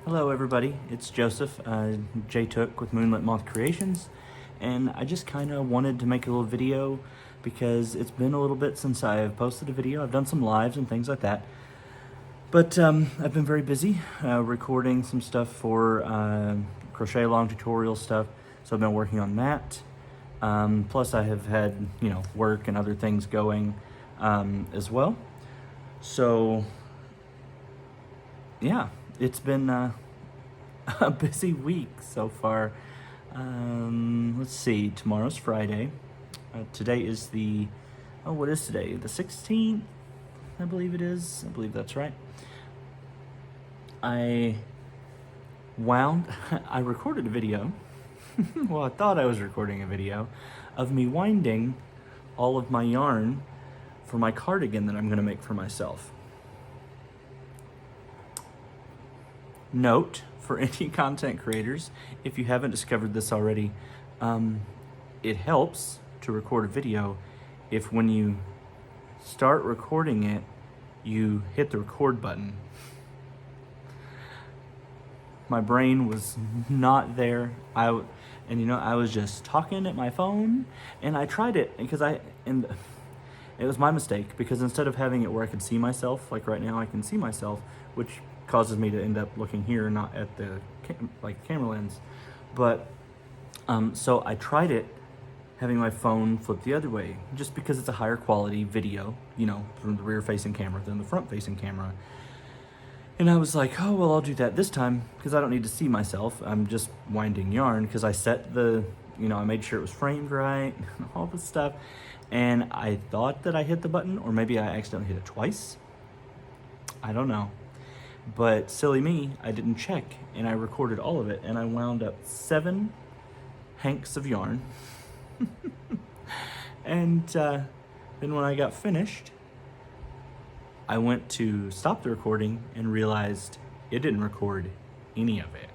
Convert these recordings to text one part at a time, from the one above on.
Hello everybody, it's Joseph, J Took with Moonlit Moth Creations, and I just kind of wanted to make a little video because it's been a little bit since I've posted a video. I've done some lives and things like that, but I've been very busy recording some stuff for crochet long tutorial stuff, so I've been working on that. Plus I have had, work and other things going as well. So yeah, it's been a busy week so far. Let's see, tomorrow's Friday. Today is what is today? The 16th, I believe it is. I believe that's right. I recorded a video. Well, I thought I was recording a video of me winding all of my yarn for my cardigan that I'm gonna make for myself. Note for any content creators, if you haven't discovered this already, it helps to record a video if when you start recording it, you hit the record button. My brain was not there. I was just talking at my phone, and I tried it because it was my mistake, because instead of having it where I could see myself, like right now I can see myself, which causes me to end up looking here, not at the camera lens. But so I tried it having my phone flipped the other way, just because it's a higher quality video, from the rear facing camera than the front facing camera. And I was like, oh, well, I'll do that this time because I don't need to see myself. I'm just winding yarn because I set I made sure it was framed right, all this stuff. And I thought that I hit the button, or maybe I accidentally hit it twice. I don't know. But silly me, I didn't check, and I recorded all of it, and I wound up 7 hanks of yarn. And then when I got finished, I went to stop the recording and realized it didn't record any of it.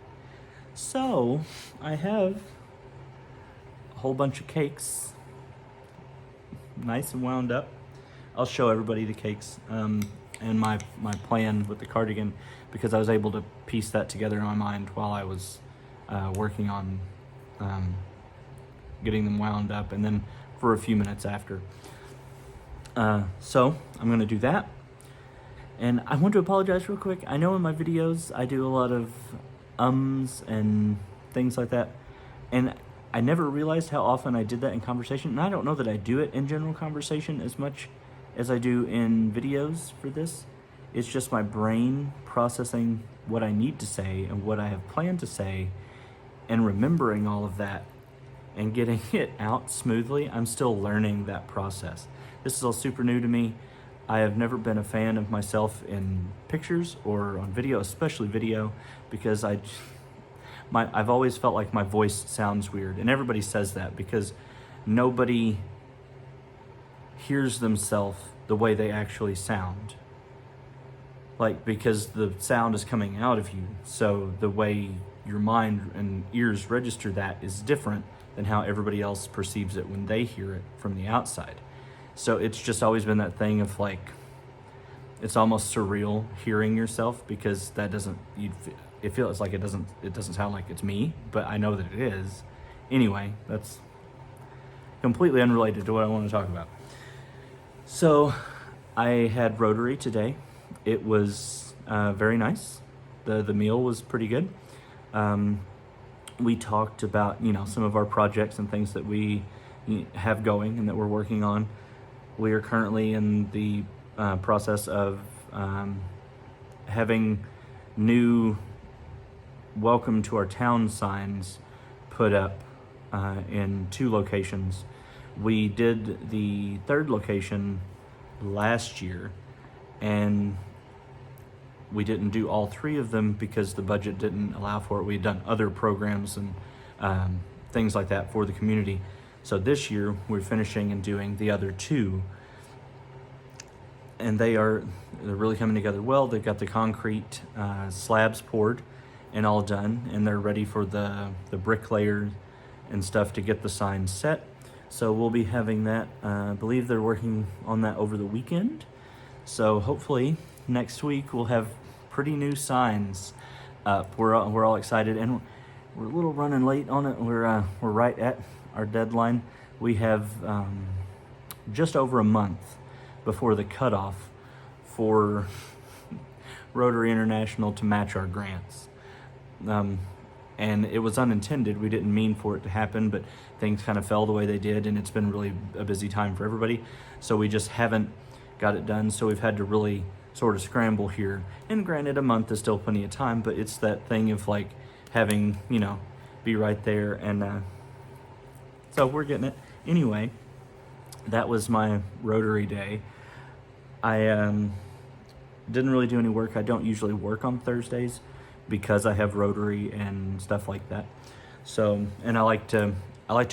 So I have a whole bunch of cakes, nice and wound up. I'll show everybody the cakes. And my plan with the cardigan, because I was able to piece that together in my mind while I was working on getting them wound up, and then for a few minutes after. So I'm gonna do that. And I want to apologize real quick. I know in my videos I do a lot of ums and things like that, and I never realized how often I did that in conversation, and I don't know that I do it in general conversation as much as I do in videos for this. It's just my brain processing what I need to say and what I have planned to say, and remembering all of that and getting it out smoothly. I'm still learning that process. This is all super new to me. I have never been a fan of myself in pictures or on video, especially video, because I've always felt like my voice sounds weird, and everybody says that because nobody hears themselves the way they actually sound. Because the sound is coming out of you, so the way your mind and ears register that is different than how everybody else perceives it when they hear it from the outside. So it's just always been that thing of it's almost surreal hearing yourself, because it feels like it doesn't sound like it's me, but I know that it is. Anyway, that's completely unrelated to what I want to talk about. So I had Rotary today. It was very nice. The meal was pretty good. We talked about, some of our projects and things that we have going and that we're working on. We are currently in the process of having new welcome to our town signs put up in 2 locations. We did the 3rd location last year, and we didn't do all 3 of them because the budget didn't allow for it. We had done other programs and things like that for the community. So this year we're finishing and doing the other 2, and they're really coming together well. They've got the concrete slabs poured and all done, and they're ready for the bricklayer and stuff to get the sign set. So we'll be having that. I believe they're working on that over the weekend. So hopefully next week we'll have pretty new signs. up. We're all excited, and we're a little running late on it. We're right at our deadline. We have just over a month before the cutoff for Rotary International to match our grants. And it was unintended. We didn't mean for it to happen, but things kind of fell the way they did, and it's been really a busy time for everybody. So we just haven't got it done. So we've had to really sort of scramble here. And granted, a month is still plenty of time, but it's that thing of like having, be right there. And so we're getting it. Anyway, that was my Rotary day. I didn't really do any work. I don't usually work on Thursdays because I have Rotary and stuff like that. So, and I like to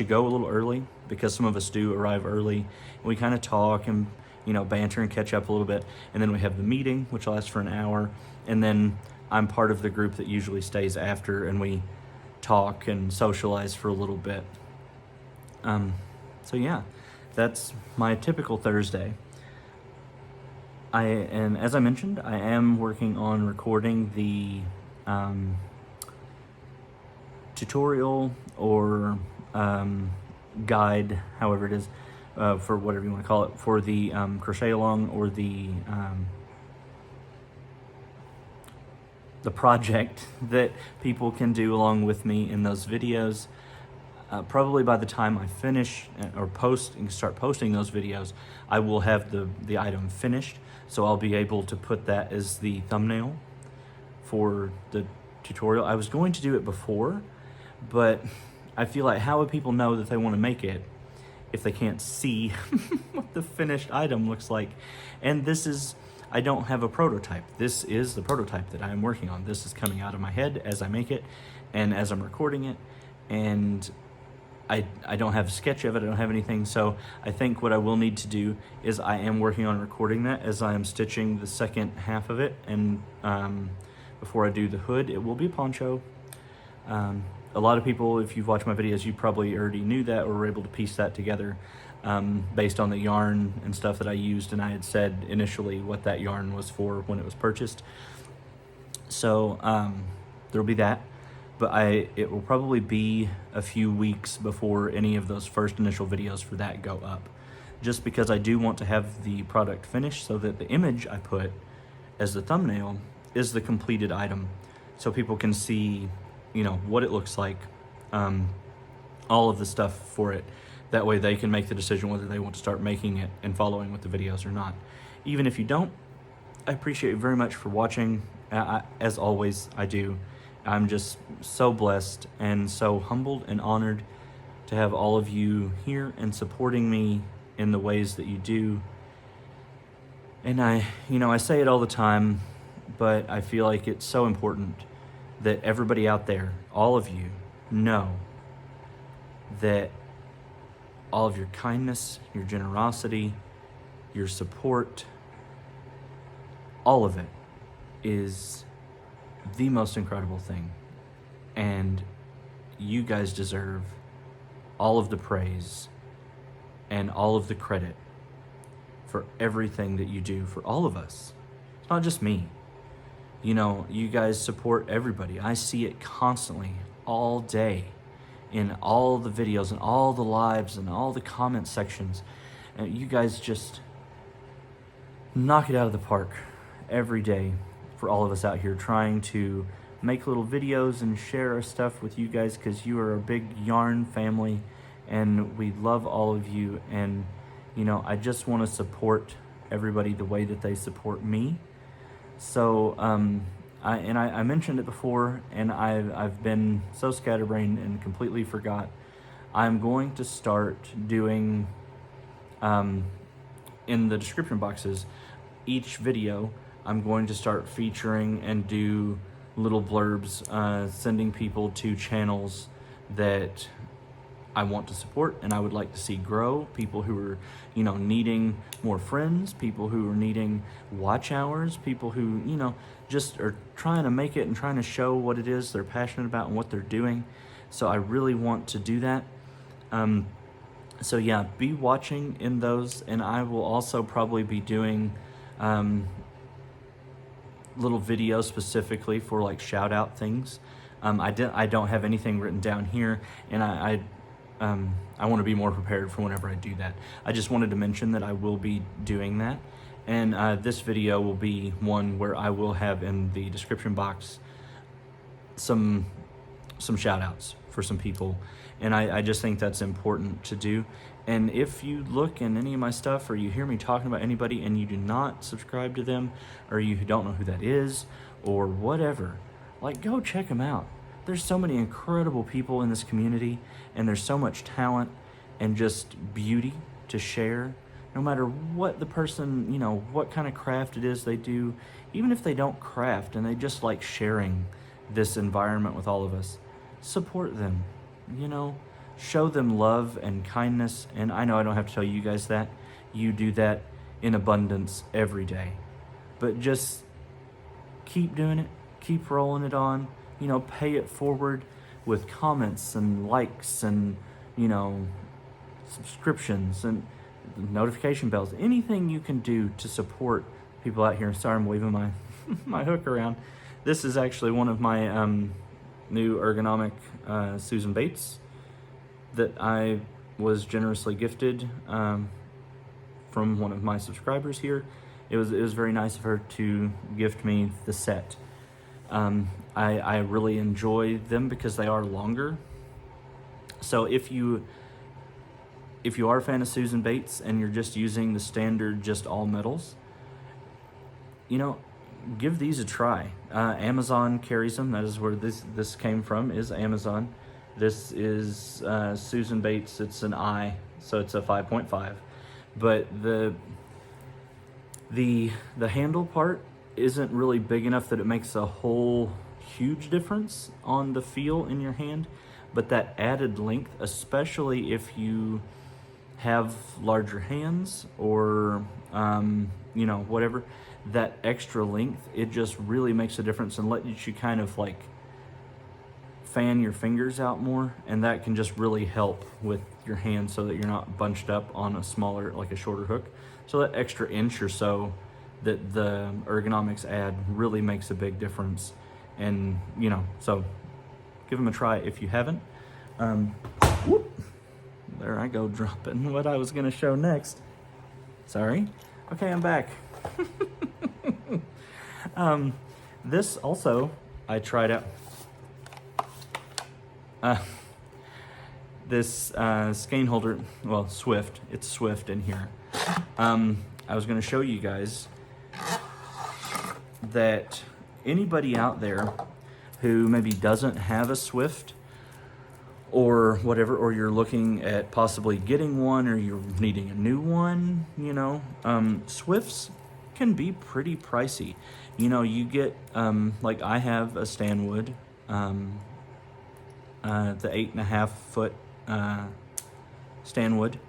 go a little early because some of us do arrive early. And we kind of talk and, banter and catch up a little bit. And then we have the meeting, which lasts for an hour. And then I'm part of the group that usually stays after, and we talk and socialize for a little bit. So yeah, that's my typical Thursday. And as I mentioned, I am working on recording the tutorial or guide, however it is, for whatever you want to call it, for the crochet along or the project that people can do along with me in those videos. Probably by the time I finish or start posting those videos, I will have the item finished, so I'll be able to put that as the thumbnail for the tutorial. I was going to do it before, but I feel like how would people know that they want to make it if they can't see what the finished item looks like? And I don't have a prototype. This is the prototype that I am working on. This is coming out of my head as I make it and as I'm recording it, and I don't have a sketch of it. I don't have anything. So I think what I will need to do is I am working on recording that as I am stitching the second half of it. And before I do the hood, it will be a poncho. A lot of people, if you've watched my videos, you probably already knew that or were able to piece that together based on the yarn and stuff that I used. And I had said initially what that yarn was for when it was purchased. So there'll be that. But it will probably be a few weeks before any of those first initial videos for that go up. Just because I do want to have the product finished so that the image I put as the thumbnail is the completed item. So people can see, what it looks like, all of the stuff for it. That way they can make the decision whether they want to start making it and following with the videos or not. Even if you don't, I appreciate you very much for watching. As always, I do. I'm just so blessed and so humbled and honored to have all of you here and supporting me in the ways that you do. And I say it all the time, but I feel like it's so important that everybody out there, all of you, know that all of your kindness, your generosity, your support, all of it is the most incredible thing, and you guys deserve all of the praise and all of the credit for everything that you do for all of us. It's not just me. You guys support everybody. I see it constantly, all day, in all the videos and all the lives and all the comment sections. And you guys just knock it out of the park every day. For all of us out here trying to make little videos and share our stuff with you guys, because you are a big yarn family and we love all of you. And I just want to support everybody the way that they support me. So I mentioned it before, and I've been so scatterbrained and completely forgot. I'm going to start doing in the description boxes each video. I'm going to start featuring and do little blurbs, sending people to channels that I want to support and I would like to see grow. People who are, needing more friends, people who are needing watch hours, people who, just are trying to make it and trying to show what it is they're passionate about and what they're doing. So I really want to do that. So yeah, be watching in those, and I will also probably be doing little video specifically for like shout out things. I don't have anything written down here, and I want to be more prepared for whenever I do that. I just wanted to mention that I will be doing that, and this video will be one where I will have in the description box some shout outs for some people, and I just think that's important to do. And if you look in any of my stuff or you hear me talking about anybody and you do not subscribe to them, or you don't know who that is or whatever, like, go check them out. There's so many incredible people in this community, and there's so much talent and just beauty to share, no matter what the person, you know, what kind of craft it is they do. Even if they don't craft and they just like sharing this environment with all of us, support them, you know, show them love and kindness. And I know I don't have to tell you guys that. You do that in abundance every day. But just keep doing it, keep rolling it on, you know, pay it forward with comments and likes and, you know, subscriptions and notification bells, anything you can do to support people out here. Sorry, I'm waving my my hook around. This is actually one of my new ergonomic Susan Bates that I was generously gifted from one of my subscribers here. It was very nice of her to gift me the set. I really enjoy them because they are longer. So if you are a fan of Susan Bates and you're just using the standard just all metals, you know, give these a try. Amazon carries them. That is where this came from, is Amazon. This is Susan Bates. It's an I, so it's a 5.5. But the handle part isn't really big enough that it makes a whole huge difference on the feel in your hand. But that added length, especially if you have larger hands or you know, whatever, that extra length, it just really makes a difference and lets you kind of like fan your fingers out more, and that can just really help with your hand so that you're not bunched up on a smaller, like a shorter hook. So that extra inch or so that the ergonomics add really makes a big difference. And you know, so give them a try if you haven't. Whoop. There I go, dropping what I was gonna show next. Sorry. Okay, I'm back. This also, I tried out. This skein holder, well, Swift. It's Swift in here. I was gonna show you guys that anybody out there who maybe doesn't have a Swift or whatever, or you're looking at possibly getting one, or you're needing a new one, you know, Swifts can be pretty pricey. You know, you get, like I have a Stanwood, the 8.5 foot Stanwood,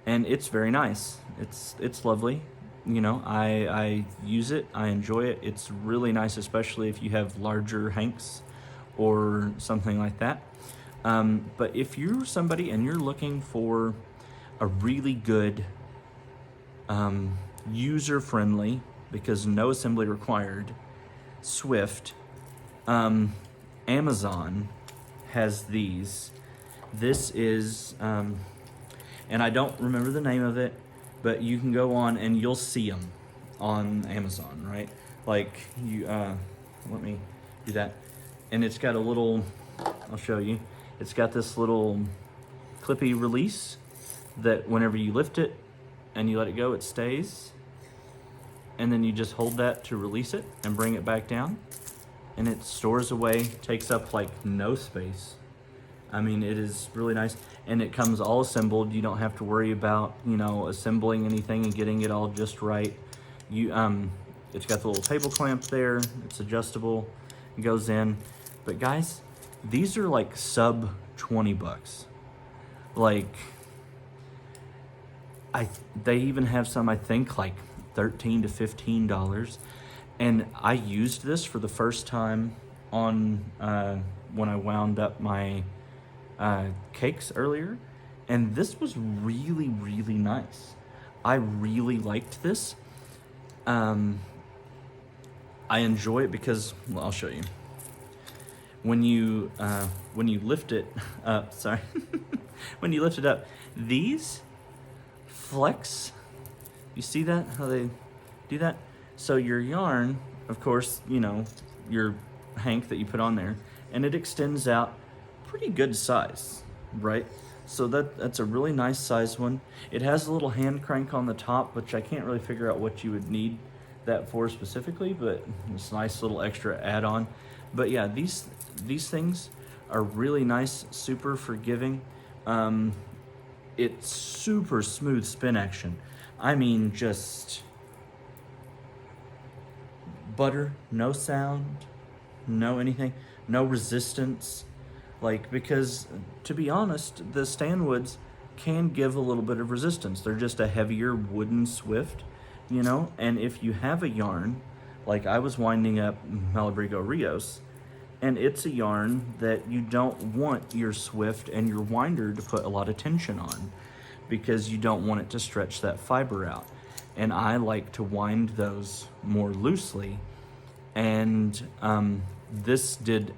and it's very nice. It's lovely. You know, I use it, I enjoy it. It's really nice, especially if you have larger hanks or something like that. But if you're somebody and you're looking for a really good, user-friendly, because no assembly required, Swift, Amazon has these. This is, and I don't remember the name of it, but you can go on and you'll see them on Amazon, right? Like, you, let me do that. And it's got a little, I'll show you. It's got this little clippy release that whenever you lift it and you let it go, it stays. And then you just hold that to release it and bring it back down. And it stores away, takes up like no space. I mean, it is really nice. And it comes all assembled. You don't have to worry about, you know, assembling anything and getting it all just right. You, it's got the little table clamp there. It's adjustable, it goes in. But guys, these are like sub 20 bucks. Like, they even have some, I think, like $13 to $15. And I used this for the first time on when I wound up my cakes earlier, and this was really, really nice. I really liked this. I enjoy it because, well, I'll show you. When you lift it up, sorry, when you lift it up, these flex. You see that, how they do that? So your yarn, of course, you know, your hank that you put on there, and it extends out pretty good size, right? So that's a really nice size one. It has a little hand crank on the top, which I can't really figure out what you would need that for specifically, but it's a nice little extra add-on. But yeah, these things are really nice, super forgiving. It's super smooth spin action. I mean, just butter, no sound, no anything, no resistance. Like, because to be honest, the Stanwoods can give a little bit of resistance. They're just a heavier wooden Swift, you know? And if you have a yarn, like I was winding up Malabrigo Rios, and it's a yarn that you don't want your Swift and your winder to put a lot of tension on because you don't want it to stretch that fiber out. And I like to wind those more loosely. And this did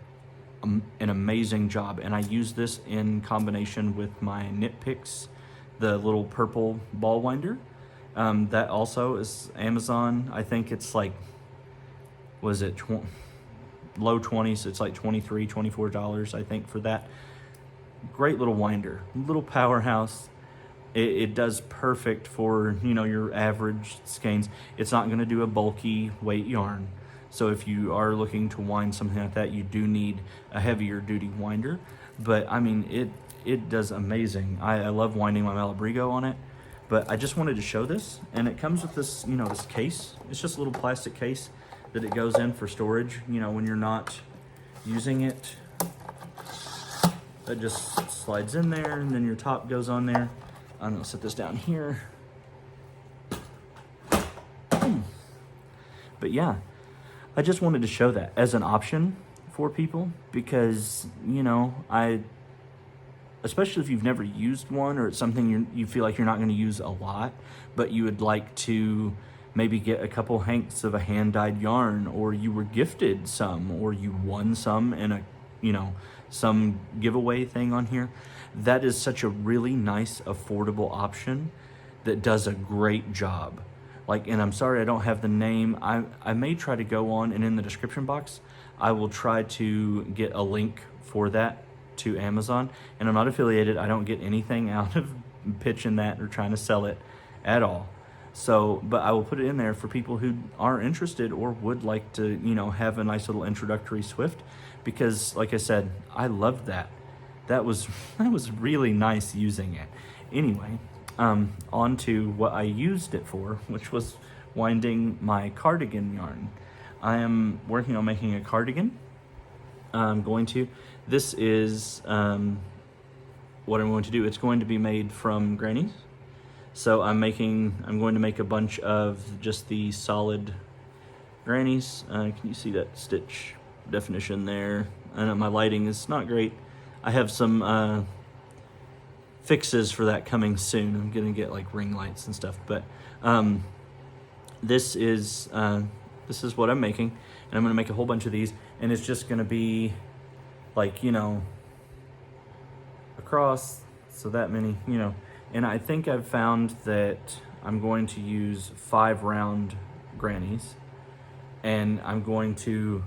an amazing job. And I use this in combination with my Knit Picks, the little purple ball winder. That also is Amazon. I think it's like, was it low 20s? It's like $23, $24, I think, for that. Great little winder, little powerhouse. It does perfect for, you know, your average skeins. It's not going to do a bulky weight yarn. So if you are looking to wind something like that, you do need a heavier duty winder. But I mean, it does amazing. I love winding my Malabrigo on it. But I just wanted to show this, and it comes with this, you know, this case. It's just a little plastic case that it goes in for storage, you know, when you're not using it. That just slides in there, and then your top goes on there. I'm gonna set this down here. But yeah, I just wanted to show that as an option for people because, you know, especially if you've never used one or it's something you feel like you're not going to use a lot, but you would like to maybe get a couple hanks of a hand-dyed yarn, or you were gifted some, or you won some in a, you know, some giveaway thing on here. That is such a really nice, affordable option that does a great job. Like, and I'm sorry I don't have the name. I may try to go on, and in the description box, I will try to get a link for that to Amazon. And I'm not affiliated. I don't get anything out of pitching that or trying to sell it at all. So, but I will put it in there for people who are interested or would like to, you know, have a nice little introductory Swift, because like I said, I loved that. That was really nice using it. Anyway, on to what I used it for, which was winding my cardigan yarn. I am working on making a cardigan. This is what I'm going to do. It's going to be made from grannies. So I'm going to make a bunch of just the solid grannies. Can you see that stitch definition there? I know my lighting is not great. I have some fixes for that coming soon. I'm gonna get like ring lights and stuff, but this is what I'm making, and I'm gonna make a whole bunch of these, and it's just gonna be like, you know, across, so that many, you know. And I think I've found that I'm going to use 5 round grannies, and I'm going to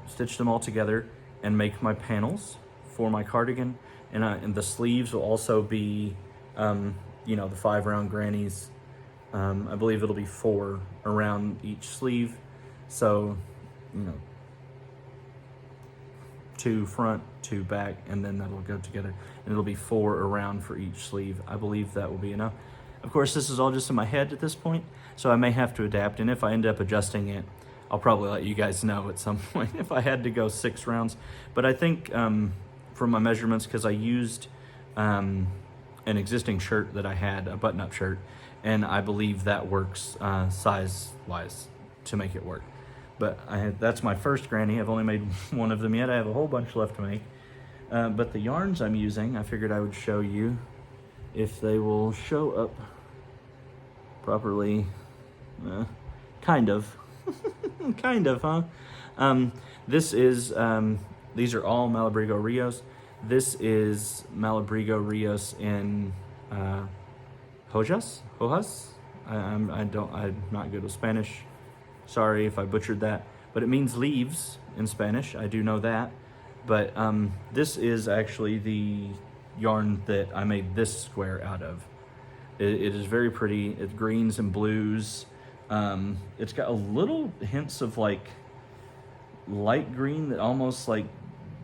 stitch them all together and make my panels for my cardigan. And the sleeves will also be, you know, the 5 round grannies. I believe it'll be 4 around each sleeve. So, you know, 2 front, 2 back, and then that'll go together. And it'll be 4 around for each sleeve. I believe that will be enough. Of course, this is all just in my head at this point, so I may have to adapt. And if I end up adjusting it, I'll probably let you guys know at some point if I had to go 6 rounds. But I think from my measurements, because I used an existing shirt that I had, a button-up shirt, and I believe that works size-wise to make it work. But that's my first granny. I've only made one of them yet. I have a whole bunch left to make. But the yarns I'm using, I figured I would show you if they will show up properly. Kind of. Kind of, huh? This is, these are all Malabrigo Rios. This is Malabrigo Rios in Hojas? I'm not good with Spanish. Sorry if I butchered that. But it means leaves in Spanish. I do know that. But this is actually the yarn that I made this square out of. It is very pretty. It's greens and blues. It's got a little hints of like light green that almost like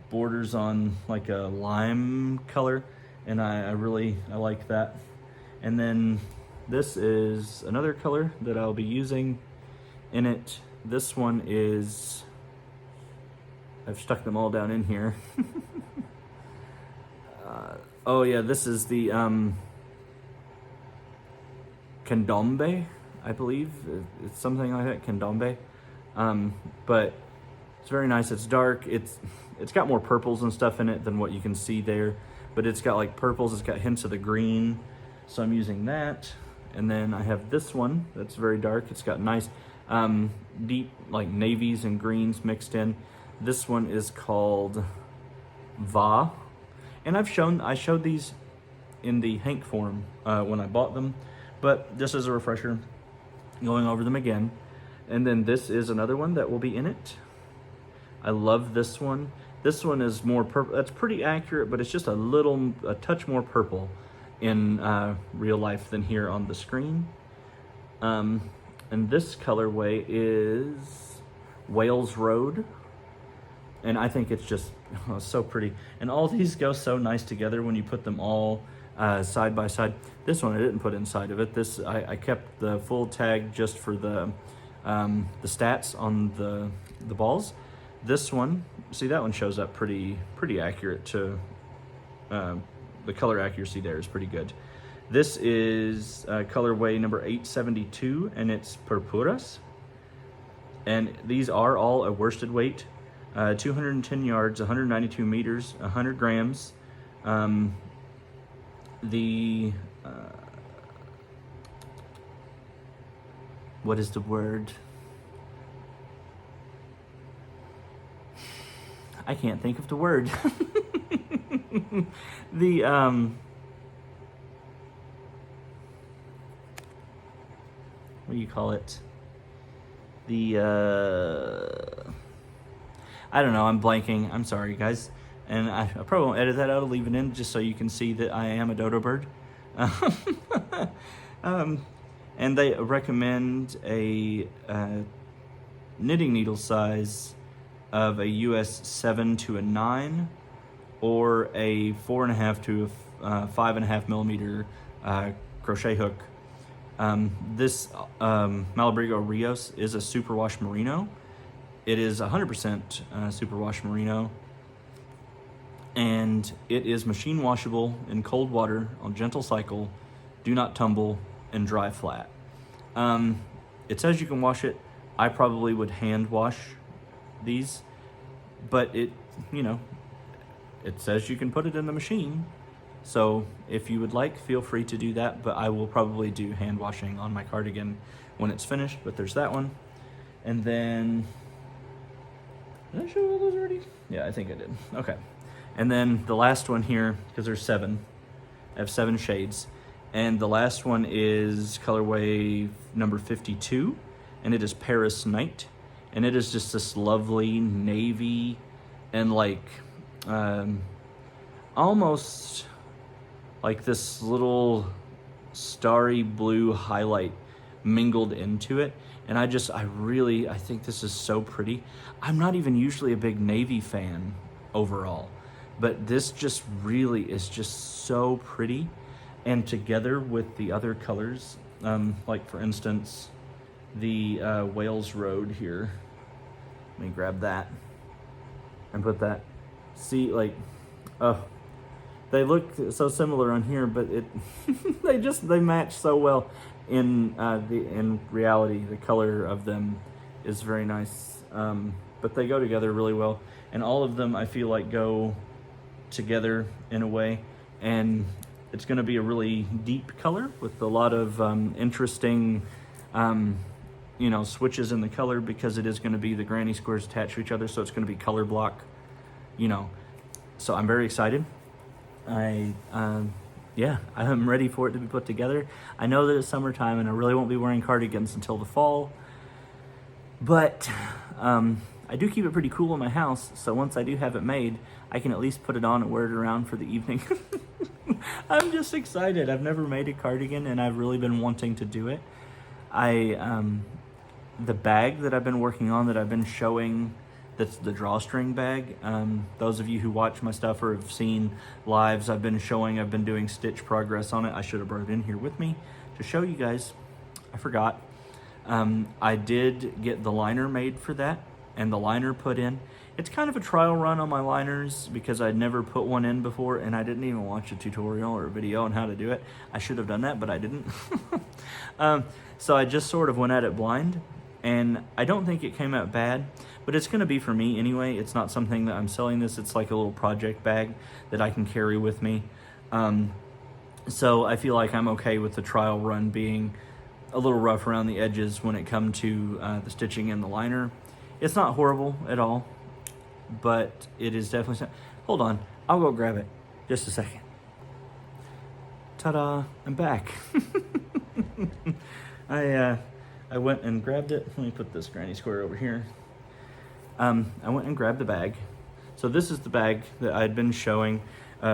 borders on like a lime color, and I like that. And then this is another color that I'll be using in it. This one is, I've stuck them all down in here. Oh yeah, this is the Candombe, I believe. It's something like that, Candombe. But it's very nice. It's dark. It's got more purples and stuff in it than what you can see there. But it's got like purples. It's got hints of the green. So I'm using that. And then I have this one that's very dark. It's got nice deep like navies and greens mixed in. This one is called Va. And I showed these in the Hank form when I bought them. But just as a refresher, going over them again. And then this is another one that will be in it. I love this one. This one is more purple. That's pretty accurate, but it's just a touch more purple in real life than here on the screen. And this colorway is Wales Road. And I think it's just so pretty. And all these go so nice together when you put them all side by side. This one I didn't put inside of it. This I kept the full tag just for the stats on the balls. This one, see, that one shows up pretty accurate to the color accuracy there is pretty good. This is colorway number 872, and it's Purpuras. And these are all a worsted weight, 210 yards, 192 meters, 100 grams. What is the word? I can't think of the word. What do you call it? I don't know, I'm blanking. I'm sorry, guys. And I probably won't edit that out. I'll leave it in just so you can see that I am a dodo bird. And they recommend a knitting needle size of a US 7 to a 9 or a 4.5 to a 5.5 millimeter crochet hook. This Malabrigo Rios is a superwash merino. It is 100% superwash merino, and it is machine washable in cold water on gentle cycle, do not tumble, and dry flat. It says you can wash it. I probably would hand wash these, but it says you can put it in the machine. So if you would like, feel free to do that, but I will probably do hand washing on my cardigan when it's finished. But there's that one. And then, did I show all those already? Yeah, I think I did. Okay. And then the last one here, because there's 7. I have 7 shades. And the last one is colorway number 52, and it is Paris Night. And it is just this lovely navy and like almost like this little starry blue highlight mingled into it. And I think this is so pretty. I'm not even usually a big navy fan overall, but this just really is just so pretty. And together with the other colors, like for instance, the Wales Road here. Let me grab that and put that. See, like, they look so similar on here, but they match so well in reality. The color of them is very nice, but they go together really well. And all of them, I feel like, go together in a way. And it's going to be a really deep color with a lot of interesting, switches in the color because it is going to be the granny squares attached to each other, so it's going to be color block, So I'm very excited. I'm ready for it to be put together. I know that it's summertime and I really won't be wearing cardigans until the fall, but I do keep it pretty cool in my house, so once I do have it made, I can at least put it on and wear it around for the evening. I'm just excited. I've never made a cardigan and I've really been wanting to do it. The bag that I've been working on, that I've been showing, that's the drawstring bag. Those of you who watch my stuff or have seen lives I've been doing stitch progress on it. I should have brought it in here with me to show you guys. I forgot. I did get the liner made for that and the liner put in. It's kind of a trial run on my liners because I'd never put one in before and I didn't even watch a tutorial or a video on how to do it. I should have done that, but I didn't. So I just sort of went at it blind, and I don't think it came out bad, but it's going to be for me anyway. It's not something that I'm selling this. It's like a little project bag that I can carry with me. So I feel like I'm okay with the trial run being a little rough around the edges when it comes to the stitching and the liner. It's not horrible at all, but it is definitely... Hold on, I'll go grab it. Just a second. Ta-da, I'm back. I went and grabbed it. Let me put this granny square over here. I went and grabbed the bag. So this is the bag that I'd been showing.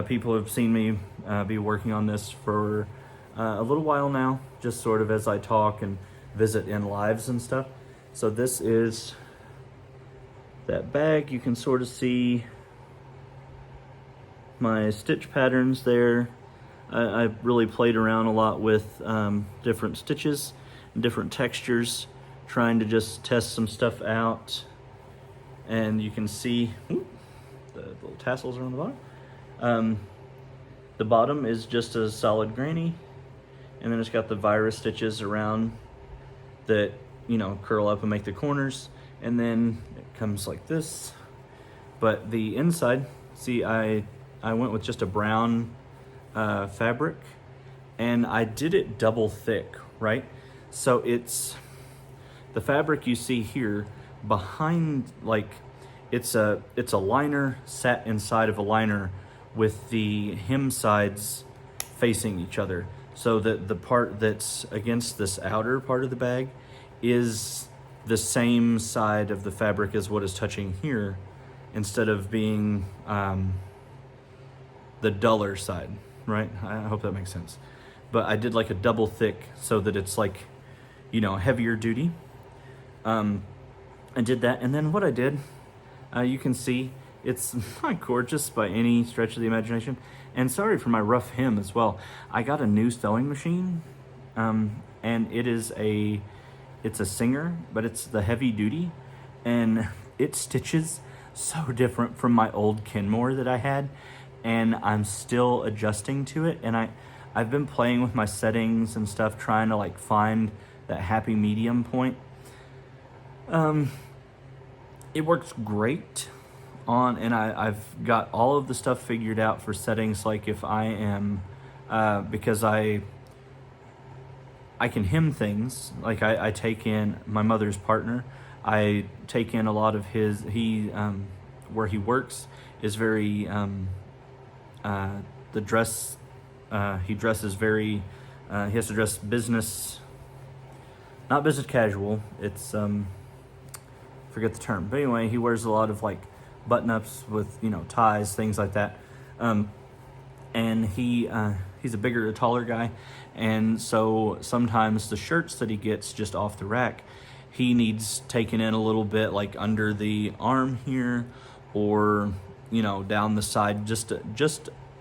People have seen me be working on this for a little while now, just sort of as I talk and visit in lives and stuff. So this is that bag. You can sort of see my stitch patterns there. I really played around a lot with different stitches and different textures, trying to just test some stuff out. And you can see the little tassels are on the bottom. The bottom is just a solid granny, and then it's got the virus stitches around that, curl up and make the corners, and then it comes like this. But the inside, see, I went with just a brown fabric, and I did it double thick, right? So it's the fabric you see here behind, like it's a liner set inside of a liner with the hem sides facing each other, so that the part that's against this outer part of the bag is the same side of the fabric as what is touching here, instead of being the duller side, right? I hope that makes sense. But I did like a double thick so that it's like, heavier duty. I did that, and then what I did, you can see, it's not gorgeous by any stretch of the imagination. And sorry for my rough hem as well. I got a new sewing machine, and it's a Singer, but it's the heavy duty, and it stitches so different from my old Kenmore that I had, and I'm still adjusting to it. And I've been playing with my settings and stuff, trying to find that happy medium point. It works great on, and I've got all of the stuff figured out for settings, like if I am, because I can hem things, like I take in my mother's partner, I take in a lot of his, where he works is very, the dress, he dresses very, he has to dress business, not business casual, it's, forget the term, but anyway, he wears a lot of button-ups with, ties, things like that, and he's a bigger, taller guy, and so sometimes the shirts that he gets just off the rack, he needs taken in a little bit, under the arm here, or down the side, just a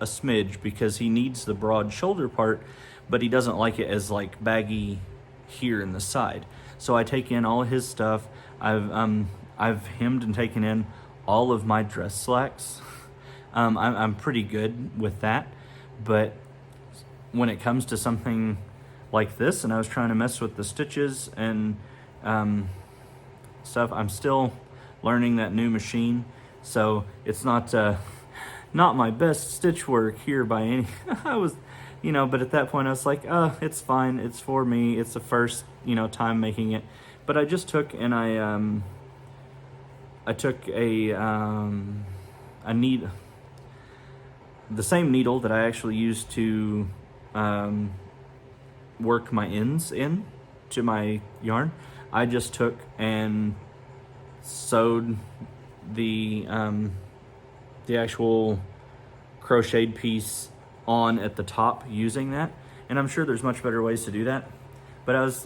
smidge, because he needs the broad shoulder part, but he doesn't like it as baggy here in the side. So I take in all of his stuff. I've hemmed and taken in all of my dress slacks. I'm pretty good with that, but when it comes to something like this, and I was trying to mess with the stitches and stuff, I'm still learning that new machine, so it's not my best stitch work here by any. I was, but at that point I was like, it's fine, it's for me, it's the first time making it, But I just took and I took a needle, the same needle that I actually used to work my ends in to my yarn. I just took and sewed the actual crocheted piece on at the top using that. And I'm sure there's much better ways to do that, but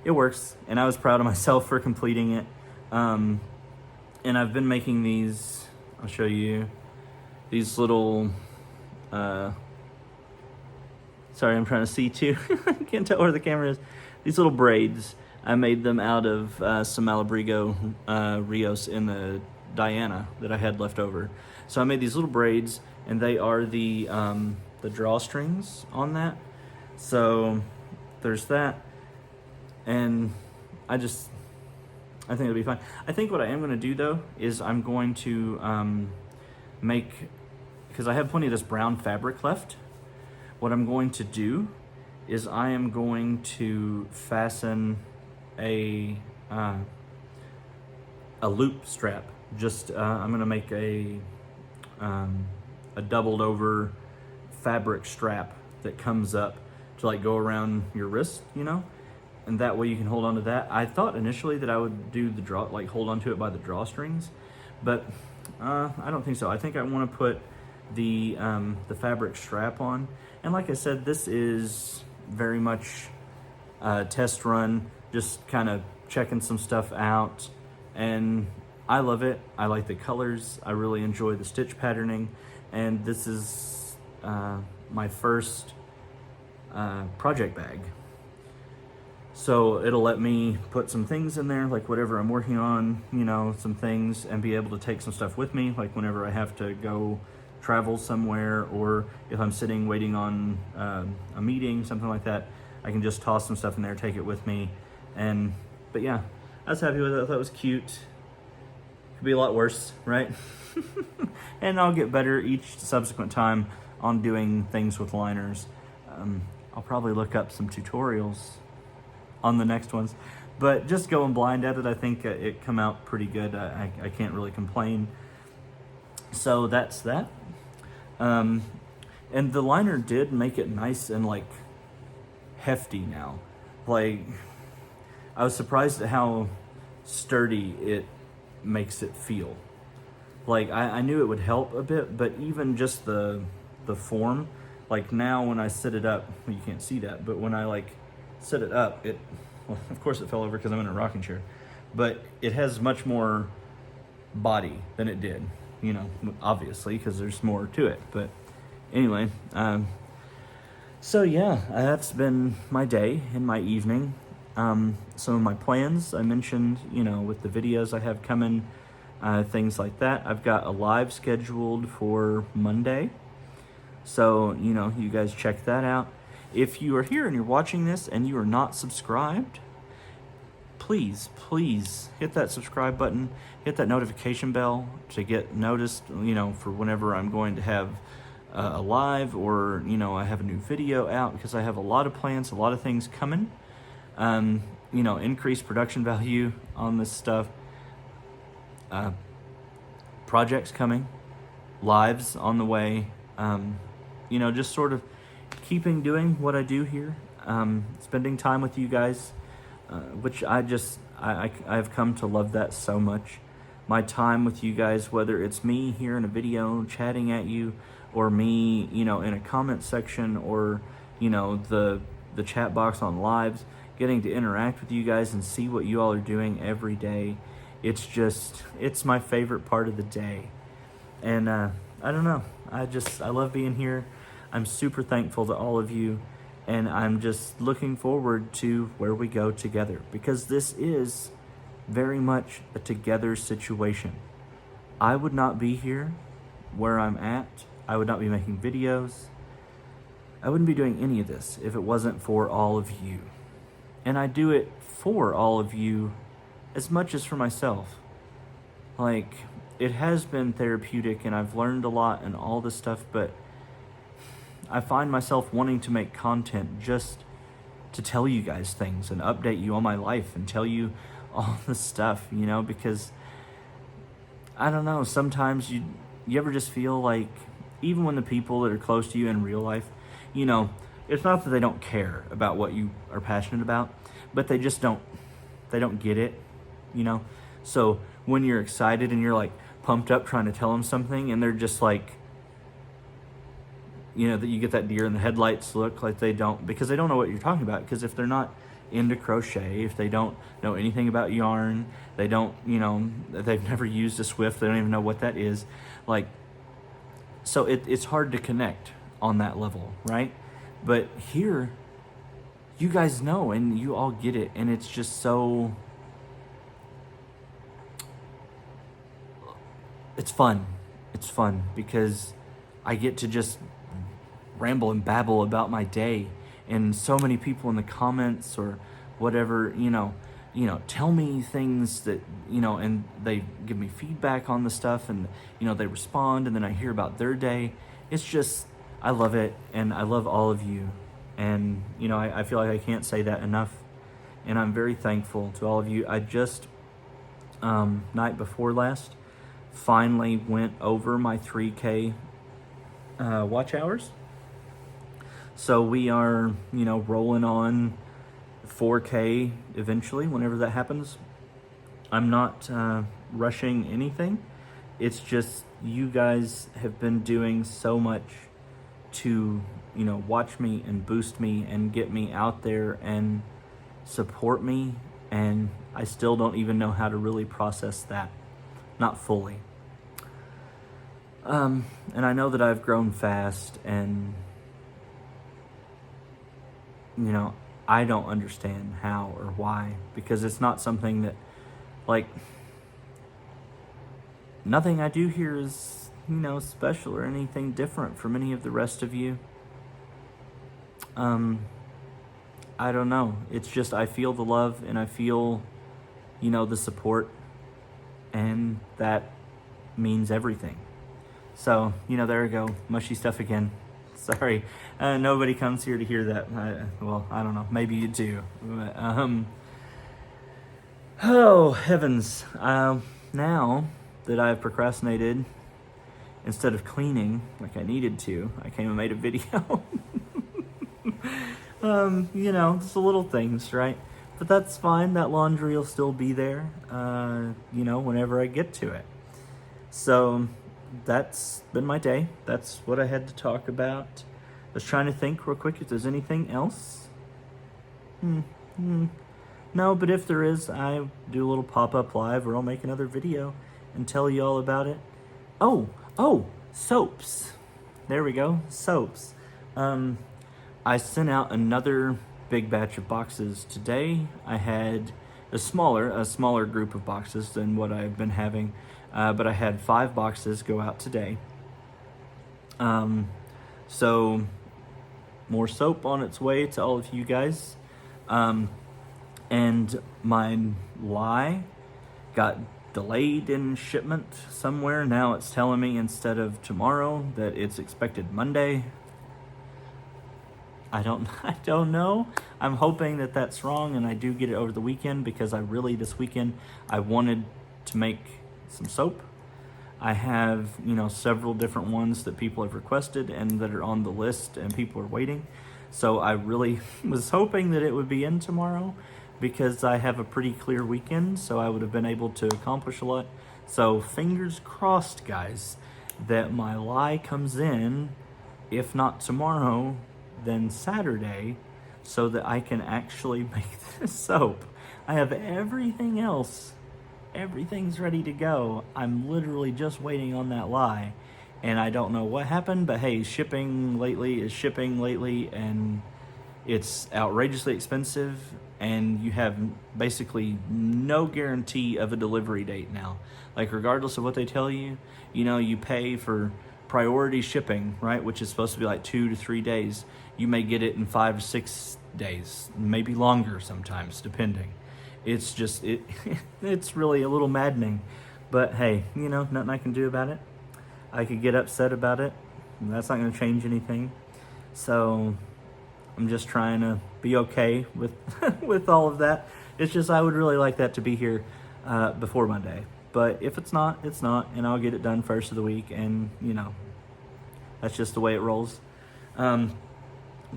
it works, and I was proud of myself for completing it. And I've been making these, I'll show you, these little, sorry, I'm trying to see too. I can't tell where the camera is. These little braids, I made them out of some Malabrigo Rios in the Diana that I had left over. So I made these little braids, and they are the drawstrings on that. So there's that, and I think it'll be fine. I think what I am going to do though is I'm going to make, because I have plenty of this brown fabric left, what I'm going to do is I am going to fasten a loop strap. Just I'm going to make a doubled over fabric strap that comes up to like go around your wrist, you know, and that way you can hold on to that. I thought initially that I would do the hold on to it by the drawstrings, but I don't think so. I think I want to put the fabric strap on, and like I said, this is very much a test run, just kind of checking some stuff out, and I love it. I like the colors. I really enjoy the stitch patterning, and this is my first project bag. So it'll let me put some things in there, like whatever I'm working on, you know, some things, and be able to take some stuff with me, like whenever I have to go travel somewhere, or if I'm sitting waiting on a meeting, something like that, I can just toss some stuff in there, take it with me. But yeah, I was happy with it. I thought it was cute. Could be a lot worse, right? And I'll get better each subsequent time on doing things with liners. I'll probably look up some tutorials on the next ones, but just going blind at it, I think it come out pretty good. I can't really complain. So that's that. And the liner did make it nice and like hefty now. Like, I was surprised at how sturdy it makes it feel. Like, I knew it would help a bit, but even just the form, like now when I sit it up, well, you can't see that, but when I like set it up, well, of course it fell over because I'm in a rocking chair, but it has much more body than it did, you know, obviously, because there's more to it. But anyway, so yeah, that's been my day and my evening. Some of my plans I mentioned, you know, with the videos I have coming, things like that. I've got a live scheduled for Monday, so, you know, you guys check that out. If you are here and you're watching this and you are not subscribed, please hit that subscribe button, hit that notification bell to get noticed, you know, for whenever I'm going to have a live, or, you know, I have a new video out, because I have a lot of plans, a lot of things coming. You know, increased production value on this stuff, projects coming, lives on the way, you know, just sort of keeping doing what I do here, spending time with you guys, which I've come to love that so much. My time with you guys, whether it's me here in a video chatting at you, or me, you know, in a comment section, or, you know, the chat box on lives, getting to interact with you guys and see what you all are doing every day. It's my favorite part of the day. And I don't know, I love being here. I'm super thankful to all of you, and I'm just looking forward to where we go together, because this is very much a together situation. I would not be here where I'm at. I would not be making videos. I wouldn't be doing any of this if it wasn't for all of you. And I do it for all of you as much as for myself. Like, it has been therapeutic, and I've learned a lot and all this stuff, but I find myself wanting to make content just to tell you guys things and update you on my life and tell you all this stuff, you know, because I don't know, sometimes you ever just feel like, even when the people that are close to you in real life, you know, it's not that they don't care about what you are passionate about, but they just don't get it, you know? So when you're excited and you're like pumped up trying to tell them something, and they're just like, you know, that you get that deer in the headlights look, like they don't, because they don't know what you're talking about. Because if they're not into crochet, if they don't know anything about yarn, they don't, you know, they've never used a Swift, they don't even know what that is, like, so it's hard to connect on that level, right? But here, you guys know and you all get it, and it's just so, it's fun. It's fun because I get to just ramble and babble about my day, and so many people in the comments or whatever, you know, tell me things that, you know, and they give me feedback on the stuff, and, you know, they respond, and then I hear about their day. It's just, I love it, and I love all of you. And, you know, I feel like I can't say that enough. And I'm very thankful to all of you. I just, night before last, finally went over my 3K watch hours. So we are, you know, rolling on 4K eventually, whenever that happens. I'm not rushing anything. It's just you guys have been doing so much to, you know, watch me and boost me and get me out there and support me. And I still don't even know how to really process that. Not fully. And I know that I've grown fast, and, you know, I don't understand how or why, because it's not something that, like, nothing I do here is, you know, special or anything different from any of the rest of you. I don't know. It's just, I feel the love, and I feel, you know, the support, and that means everything. So, you know, there we go. Mushy stuff again. Sorry. Nobody comes here to hear that. Well, I don't know. Maybe you do. But, oh, heavens. Now that I've procrastinated, instead of cleaning like I needed to, I came and made a video. You know, just the little things, right? But that's fine. That laundry will still be there, you know, whenever I get to it. So that's been my day. That's what I had to talk about. I was trying to think real quick if there's anything else. No, but if there is, I do a little pop-up live, or I'll make another video and tell you all about it. Oh, soaps. There we go, soaps. I sent out another big batch of boxes today. I had a smaller group of boxes than what I've been having, but I had 5 boxes go out today. So more soap on its way to all of you guys. And my lie got delayed in shipment somewhere. Now it's telling me instead of tomorrow that it's expected Monday. I don't know. I'm hoping that that's wrong and I do get it over the weekend, because this weekend I wanted to make some soap. I have, you know, several different ones that people have requested and that are on the list and people are waiting. So I really was hoping that it would be in tomorrow, because I have a pretty clear weekend, so I would have been able to accomplish a lot. So fingers crossed, guys, that my lie comes in, if not tomorrow, then Saturday, so that I can actually make this soap. I have everything else. Everything's ready to go. I'm literally just waiting on that lie. And I don't know what happened, but hey, shipping lately, and it's outrageously expensive, and you have basically no guarantee of a delivery date now. Like, regardless of what they tell you, you know, you pay for priority shipping, right, which is supposed to be like 2 to 3 days. You may get it in 5 to 6 days, maybe longer sometimes, depending. It's just, it's really a little maddening. But hey, you know, nothing I can do about it. I could get upset about it, and that's not going to change anything. So I'm just trying to be okay with with all of that. It's just I would really like that to be here before Monday. But if it's not, it's not, and I'll get it done first of the week, and that's just the way it rolls. But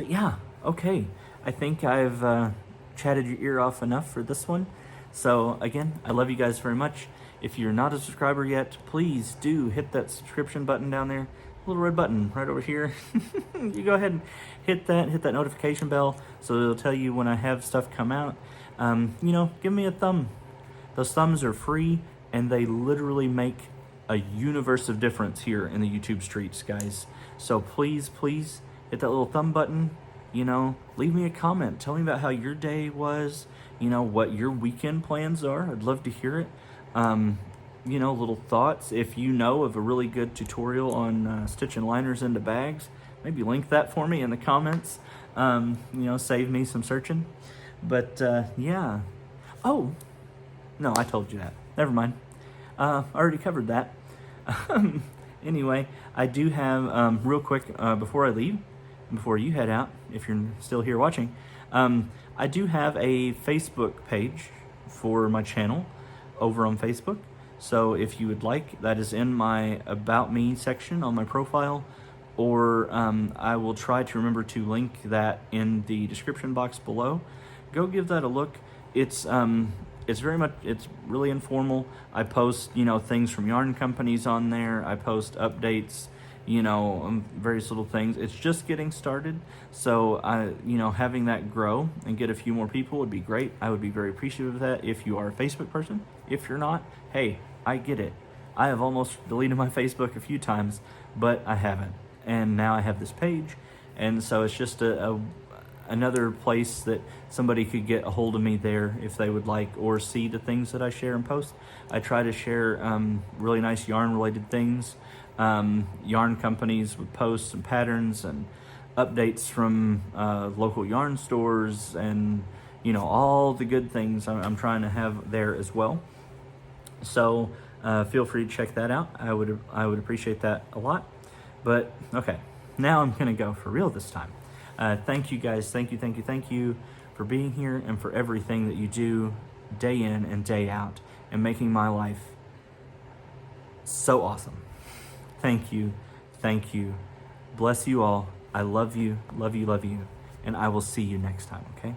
yeah, okay. I think I've chatted your ear off enough for this one. So again, I love you guys very much. If you're not a subscriber yet, please do hit that subscription button down there. Little red button right over here. You go ahead and hit that notification bell so it'll tell you when I have stuff come out. Give me a thumb. Those thumbs are free and they literally make a universe of difference here in the YouTube streets, guys. So please hit that little thumb button. Leave me a comment. Tell me about how your day was, what your weekend plans are. I'd love to hear it. Little thoughts. If you know of a really good tutorial on stitching liners into bags, maybe link that for me in the comments. Save me some searching. But yeah. Oh, no, I told you that. Never mind. I already covered that. Anyway, I do have, real quick, before I leave, before you head out, if you're still here watching, I do have a Facebook page for my channel over on Facebook. So if you would like, that is in my About Me section on my profile, or I will try to remember to link that in the description box below. Go give that a look. It's really informal. I post, things from yarn companies on there. I post updates, various little things. It's just getting started. So, having that grow and get a few more people would be great. I would be very appreciative of that if you are a Facebook person. If you're not, hey, I get it. I have almost deleted my Facebook a few times, but I haven't. And now I have this page. And so it's just another place that somebody could get a hold of me there if they would like, or see the things that I share and post. I try to share really nice yarn related things, yarn companies with posts and patterns and updates from local yarn stores, and all the good things I'm trying to have there as well. So feel free to check that out. I would appreciate that a lot. But okay, now I'm gonna go for real this time. Thank you guys. Thank you for being here and for everything that you do day in and day out and making my life so awesome. Thank you. Bless you all. I love you. And I will see you next time, okay?